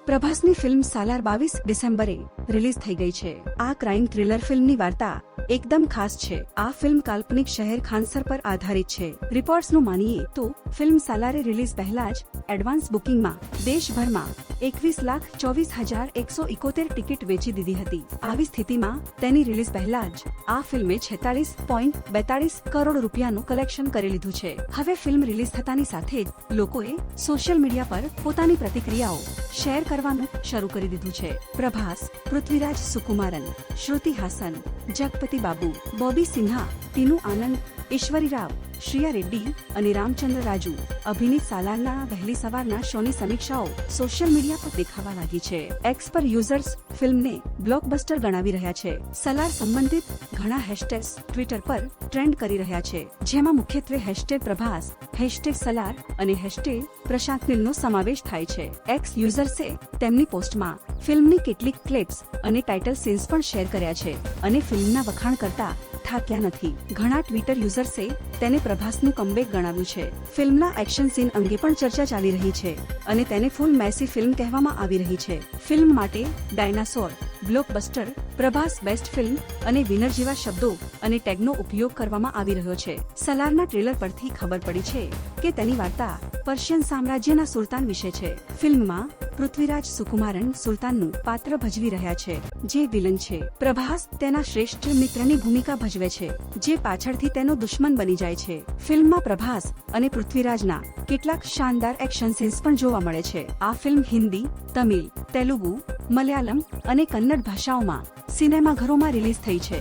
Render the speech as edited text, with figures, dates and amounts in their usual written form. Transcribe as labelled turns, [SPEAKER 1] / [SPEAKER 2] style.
[SPEAKER 1] પ્રભાસની film સાલાર 22 ડિસેમ્બરે release થઈ ગઈ છે। આ ક્રાઇમ થ્રિલર ફિલ્મની વાર્તા એકદમ ખાસ છે। આ ફિલ્મ કાલ્પનિક શહેર ખાનસર પર આધારિત છે। રિપોર્ટ્સનું માનીએ તો ફિલ્મ સાલારે રિલીઝ પહેલા જ એડવાન્સ બુકિંગમાં દેશભરમાં 21,24,171 ટિકિટ વેચી દીધી હતી। આવી સ્થિતિમાં તેની રિલીઝ પહેલા જ આ ફિલ્મે 46.42 કરોડ રૂપિયાનું કલેક્શન કરી લીધું છે। હવે ફિલ્મ રિલીઝ થતાની સાથે જ લોકોએ સોશિયલ મીડિયા પર પોતાની પ્રતિક્રિયાઓ શેર કરવાનું શરૂ કરી દીધું છે। પ્રભાસ, પૃથ્વીરાજ સુકુમારન, શ્રુતિ હાસન, જગપતિ બાબુ, બોબી સિન્હા, ટીનુ આનંદ, ઈશ્વરી રાવ, શ્રિયા રેડ્ડી અને રામચંદ્ર રાજુ અભિનીત સાલારના વહેલી સવારના શોની સમીક્ષાઓ સોશિયલ મીડિયા પર દેખાવા લાગી છે। એક્સ પર યુઝર્સ ફિલ્મને બ્લોકબસ્ટર ગણાવી રહ્યા છે। સલાર સંબંધિત ઘણા હેશટેગ્સ ટ્વિટર પર ટ્રેન્ડ કરી રહ્યા છે, જેમાં મુખ્યત્વે હેશટેગ પ્રભાસ, હેશટેગ સલાર અને હેશટેગ પ્રશાંત નીલનો સમાવેશ થાય છે। એક્સ યુઝર્સે તેમની પોસ્ટમાં ફિલ્મની કેટલીક ક્લિપ્સ અને ટાઇટલ સીન્સ પણ શેર કર્યા છે અને ફિલ્મના વખાણ કરતા થાક્યા નથી। ઘણા ટ્વિટર યુઝર્સે તેને પ્રભાસનું કમબેક ગણાવ્યું છે। ફિલ્મના એક્શન સીન અંગે પણ ચર્ચા ચાલી રહી છે અને તેને ફૂલ મેસી ફિલ્મ કહેવામાં આવી રહી છે। ફિલ્મ માટે dinosaur, blockbuster, Prabhas best film અને વિનર જેવા શબ્દો અને ટેગનો ઉપયોગ કરવામાં આવી રહ્યો છે। સલારના ટ્રેલર પરથી ખબર પડી છે કે તેની વાર્તા પર્શિયન સામ્રાજ્યના સુલતાન વિશે છે। ફિલ્મમાં પૃથ્વીરાજ સુકુમારન સુલતાનનું પાત્ર ભજવી રહ્યા છે, જે વિલન છે। પ્રભાસ તેના શ્રેષ્ઠ મિત્રની ભૂમિકા ભજવે છે, જે પાછળથી તેનો દુશ્મન બની જાય છે। ફિલ્મમાં પ્રભાસ અને પૃથ્વીરાજના કેટલાક શાનદાર એક્શન સીન્સ પણ જોવા મળે છે। આ ફિલ્મ હિન્દી, તમિલ, તેલુગુ, મલયાલમ અને કન્નડ ભાષાઓમાં સિનેમાઘરોમાં રિલીઝ થઈ છે।